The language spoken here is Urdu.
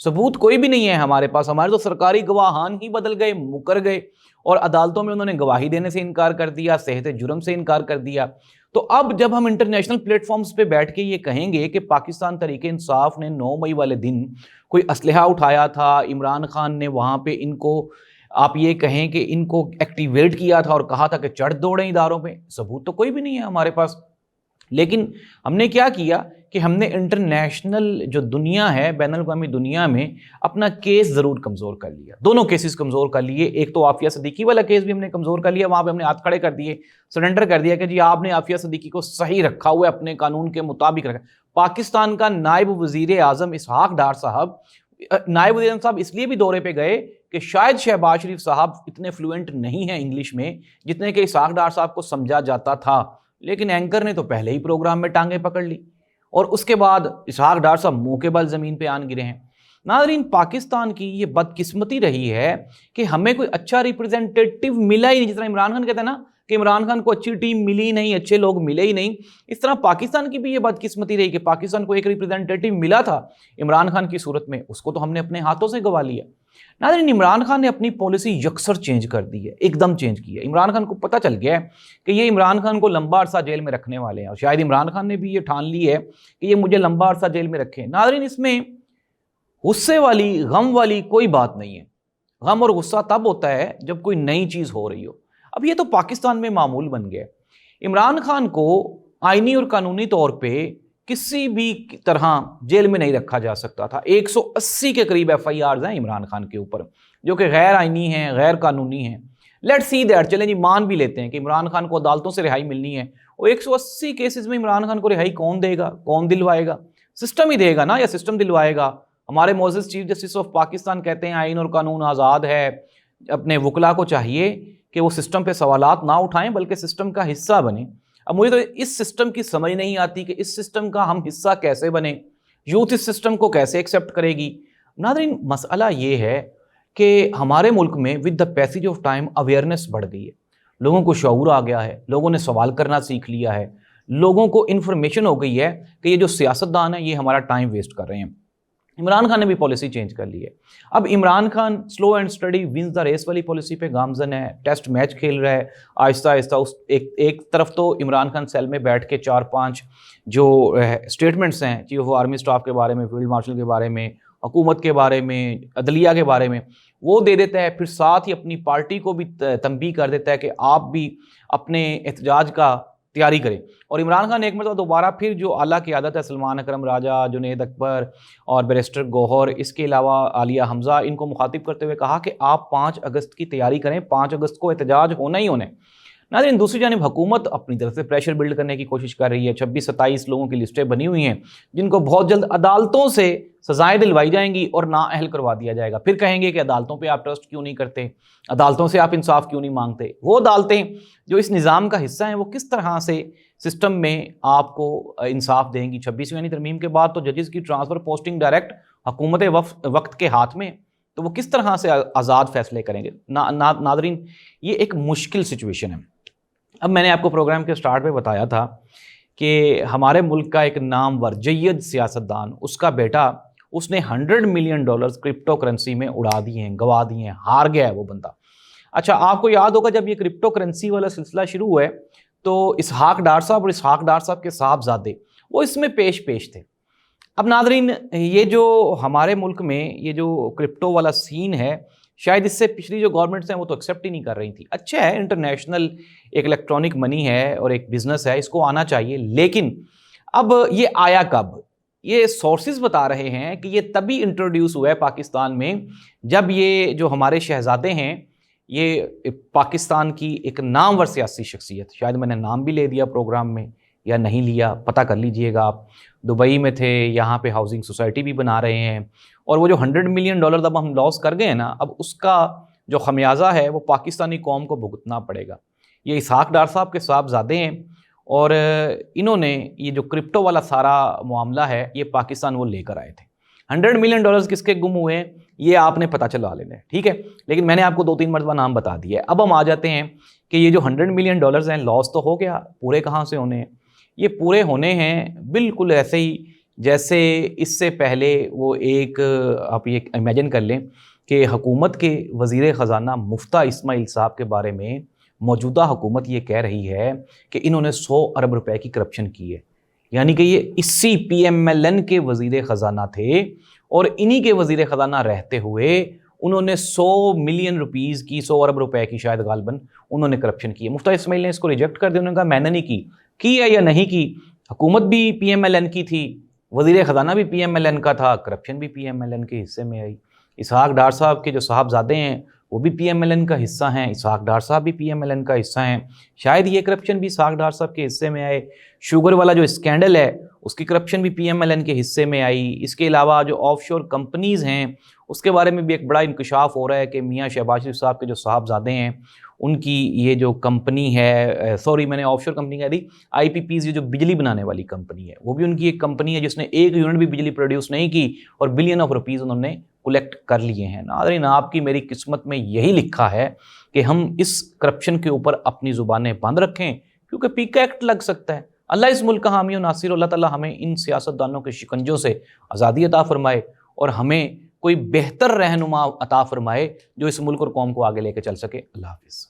ثبوت کوئی بھی نہیں ہے ہمارے پاس. ہمارے تو سرکاری گواہان ہی بدل گئے, مکر گئے, اور عدالتوں میں انہوں نے گواہی دینے سے انکار کر دیا, صحت جرم سے انکار کر دیا. تو اب جب ہم انٹرنیشنل پلیٹ فارمز پہ بیٹھ کے یہ کہیں گے کہ پاکستان تحریک انصاف نے 9 مئی والے دن کوئی اسلحہ اٹھایا تھا, عمران خان نے وہاں پہ ان کو, آپ یہ کہیں کہ ان کو ایکٹیویٹ کیا تھا اور کہا تھا کہ چڑھ دوڑیں اداروں پہ, ثبوت تو کوئی بھی نہیں ہے ہمارے پاس. لیکن ہم نے کیا کیا کہ ہم نے انٹرنیشنل جو دنیا ہے, بین الاقوامی دنیا میں اپنا کیس ضرور کمزور کر لیا. دونوں کیسز کمزور کر لیے. ایک تو عافیہ صدیقی والا کیس بھی ہم نے کمزور کر لیا, وہاں پہ ہم نے ہاتھ کھڑے کر دیے, سرنڈر کر دیا کہ جی آپ نے عافیہ صدیقی کو صحیح رکھا ہوا ہے, اپنے قانون کے مطابق رکھا. پاکستان کا نائب وزیر اعظم اسحاق ڈار صاحب, نائب وزیر اعظم صاحب اس لیے بھی دورے پہ گئے کہ شاید شہباز شریف صاحب اتنے فلوئنٹ نہیں ہیں انگلش میں جتنے کہ اسحاق ڈار صاحب کو سمجھا جاتا تھا. لیکن اینکر نے تو پہلے ہی پروگرام میں ٹانگیں پکڑ لی, اور اس کے بعد اسحاق ڈار صاحب منہ کے بل زمین پہ آن گرے ہیں. ناظرین, پاکستان کی یہ بدقسمتی رہی ہے کہ ہمیں کوئی اچھا ریپرزینٹیٹیو ملا ہی نہیں. جس طرح عمران خان کہتے ہیں نا کہ عمران خان کو اچھی ٹیم ملی نہیں, اچھے لوگ ملے ہی نہیں, اس طرح پاکستان کی بھی یہ بدقسمتی رہی کہ پاکستان کو ایک ریپرزینٹیٹیو ملا تھا عمران خان کی صورت میں, اس کو تو ہم نے اپنے ہاتھوں سے گوا لیا. ناظرین, عمران خان نے اپنی پالیسی یکسر چینج کر دی ہے, ایک دم چینج کی ہے. عمران خان کو پتہ چل گیا ہے کہ یہ عمران خان کو لمبا عرصہ جیل میں رکھنے والے ہیں, اور شاید عمران خان نے بھی یہ ٹھان لی ہے کہ یہ مجھے لمبا عرصہ جیل میں رکھیں. ناظرین, اس میں غصے والی, غم والی کوئی بات نہیں ہے. غم اور غصہ تب ہوتا ہے جب کوئی نئی چیز ہو رہی ہو. اب یہ تو پاکستان میں معمول بن گیا. عمران خان کو آئینی اور قانونی طور پہ کسی بھی طرح جیل میں نہیں رکھا جا سکتا تھا. 180 کے قریب ایف آئی آرز ہیں عمران خان کے اوپر جو کہ غیر آئینی ہیں, غیر قانونی ہیں. لیٹ سی دیٹ, چلیں جی مان بھی لیتے ہیں کہ عمران خان کو عدالتوں سے رہائی ملنی ہے. وہ 180 کیسز میں عمران خان کو رہائی کون دے گا, کون دلوائے گا؟ سسٹم ہی دے گا نا, یا سسٹم دلوائے گا؟ ہمارے معزز چیف جسٹس آف پاکستان کہتے ہیں آئین اور قانون آزاد ہے. اپنے وکلا کو چاہیے کہ وہ سسٹم پہ سوالات نہ اٹھائیں بلکہ سسٹم کا حصہ بنیں. اب مجھے تو اس سسٹم کی سمجھ نہیں آتی کہ اس سسٹم کا ہم حصہ کیسے بنیں, یوتھ اس سسٹم کو کیسے ایکسیپٹ کرے گی. ناظرین, مسئلہ یہ ہے کہ ہمارے ملک میں with the passage of time awareness بڑھ گئی ہے, لوگوں کو شعور آ گیا ہے, لوگوں نے سوال کرنا سیکھ لیا ہے, لوگوں کو انفارمیشن ہو گئی ہے کہ یہ جو سیاستدان ہیں یہ ہمارا ٹائم ویسٹ کر رہے ہیں. عمران خان نے بھی پالیسی چینج کر لی ہے. اب Imran Khan slow and study wins the race والی پالیسی پہ گامزن ہے, ٹیسٹ میچ کھیل رہا ہے آہستہ آہستہ. اس ایک طرف تو عمران خان سیل میں بیٹھ کے 4-5 جو اسٹیٹمنٹس ہیں چیف آف آرمی اسٹاف کے بارے میں, فیلڈ مارشل کے بارے میں, حکومت کے بارے میں, عدلیہ کے بارے میں, وہ دے دیتا ہے. پھر ساتھ ہی اپنی پارٹی کو بھی تنبیہ کر دیتا ہے کہ آپ بھی اپنے احتجاج کا تیاری کریں. اور عمران خان ایک مرتبہ دوبارہ پھر جو اعلیٰ قیادت ہے, سلمان اکرم راجہ, جنید اکبر اور بیرسٹر گوہر, اس کے علاوہ عالیہ حمزہ, ان کو مخاطب کرتے ہوئے کہا کہ آپ 5 اگست کی تیاری کریں, 5 اگست کو احتجاج ہونا ہی ہونا ہے. ناظرین, دوسری جانب حکومت اپنی طرف سے پریشر بلڈ کرنے کی کوشش کر رہی ہے. 26-27 لوگوں کی لسٹیں بنی ہوئی ہیں جن کو بہت جلد عدالتوں سے سزائیں دلوائی جائیں گی اور نااہل کروا دیا جائے گا. پھر کہیں گے کہ عدالتوں پہ آپ ٹرسٹ کیوں نہیں کرتے, عدالتوں سے آپ انصاف کیوں نہیں مانگتے. وہ عدالتیں جو اس نظام کا حصہ ہیں وہ کس طرح سے سسٹم میں آپ کو انصاف دیں گی. 26ویں ترمیم کے بعد تو ججز کی ٹرانسفر پوسٹنگ ڈائریکٹ حکومت وقت کے ہاتھ میں, تو وہ کس طرح سے آزاد فیصلے کریں گے. ناظرین, یہ ایک مشکل سچویشن ہے. اب میں نے آپ کو پروگرام کے سٹارٹ پہ بتایا تھا کہ ہمارے ملک کا ایک نامور جید سیاستدان, اس کا بیٹا, اس نے $100 ملین کرپٹو کرنسی میں اڑا دیے ہیں, گوا دیے ہیں, ہار گیا ہے وہ بندہ. اچھا, آپ کو یاد ہوگا جب یہ کرپٹو کرنسی والا سلسلہ شروع ہوا ہے تو اسحاق ڈار صاحب اور اسحاق ڈار صاحب کے صاحبزادے وہ اس میں پیش تھے. اب ناظرین, یہ جو ہمارے ملک میں یہ جو کرپٹو والا سین ہے, شاید اس سے پچھلی جو گورنمنٹس ہیں وہ تو ایکسیپٹ ہی نہیں کر رہی تھی. اچھا ہے, انٹرنیشنل ایک الیکٹرانک منی ہے اور ایک بزنس ہے, اس کو آنا چاہیے. لیکن اب یہ آیا کب؟ یہ سورسز بتا رہے ہیں کہ یہ تبھی انٹروڈیوس ہوا ہے پاکستان میں جب یہ جو ہمارے شہزادے ہیں, یہ پاکستان کی ایک نامور سیاسی شخصیت, شاید میں نے نام بھی لے دیا پروگرام میں یا نہیں لیا, پتہ کر لیجئے گا آپ, دبئی میں تھے, یہاں پہ ہاؤسنگ سوسائٹی بھی بنا رہے ہیں, اور وہ جو $100 ملین اب ہم لاس کر گئے ہیں نا, اب اس کا جو خمیازہ ہے وہ پاکستانی قوم کو بھگتنا پڑے گا. یہ اسحاق ڈار صاحب کے صاحبزادے ہیں, اور انہوں نے یہ جو کرپٹو والا سارا معاملہ ہے یہ پاکستان وہ لے کر آئے تھے. $100 ملین کس کے گم ہوئے ہیں یہ آپ نے پتہ چلا لینا ہے, ٹھیک ہے. لیکن میں نے آپ کو 2-3 مرتبہ نام بتا دیا ہے. اب ہم آ جاتے ہیں کہ یہ جو $100 ملین ہیں, لاس تو ہو گیا, پورے کہاں سے ہونے ہیں؟ یہ پورے ہونے ہیں بالکل ایسے ہی جیسے اس سے پہلے وہ ایک آپ یہ امیجن کر لیں کہ حکومت کے وزیر خزانہ مفتیٰ اسماعیل صاحب کے بارے میں موجودہ حکومت یہ کہہ رہی ہے کہ انہوں نے 100 ارب روپے کی کرپشن کی ہے، یعنی کہ یہ اسی پی ایم ایل این کے وزیر خزانہ تھے اور انہی کے وزیر خزانہ رہتے ہوئے انہوں نے 100 ملین روپیز کی، 100 ارب روپے کی شاید غالباً انہوں نے کرپشن کی ہے۔ مفتیٰ اسماعیل نے اس کو ریجیکٹ کر دیا، انہوں نے کہا میں نے نہیں کی ہے یا نہیں کی، حکومت بھی پی ایم ایل این کی تھی، وزیر خزانہ بھی پی ایم ایل این کا تھا، کرپشن بھی پی ایم ایل این کے حصے میں آئی۔ اسحاق ڈار صاحب کے جو صاحبزادے ہیں وہ بھی پی ایم ایل این کا حصہ ہیں، اسحاق ڈار صاحب بھی پی ایم ایل این کا حصہ ہیں، شاید یہ کرپشن بھی اسحاق ڈار صاحب کے حصے میں آئے۔ شوگر والا جو اسکینڈل ہے اس کی کرپشن بھی پی ایم ایل این کے حصے میں آئی۔ اس کے علاوہ جو آف شور کمپنیز ہیں اس کے بارے میں بھی ایک بڑا انکشاف ہو رہا ہے کہ میاں شہباز شریف صاحب کے جو صاحبزادے ہیں ان کی یہ جو کمپنی ہے، سوری میں نے آف شور کمپنی کہہ دی، آئی پی پیز، یہ جو بجلی بنانے والی کمپنی ہے وہ بھی ان کی ایک کمپنی ہے جس نے ایک یونٹ بھی بجلی پروڈیوس نہیں کی اور بلین آف روپیز انہوں نے کلیکٹ کر لیے ہیں۔ ناظرین، آپ کی میری قسمت میں یہی لکھا ہے کہ ہم اس کرپشن کے اوپر اپنی زبانیں بند رکھیں کیونکہ پیکا ایکٹ لگ سکتا ہے۔ اللہ اس ملک کا حامی و ناصر، اللہ تعالیٰ ہمیں ان سیاستدانوں کے شکنجوں سے آزادی عطا فرمائے اور ہمیں کوئی بہتر رہنما عطا فرمائے جو اس ملک اور قوم کو آگے لے کے چل سکے۔ اللہ حافظ۔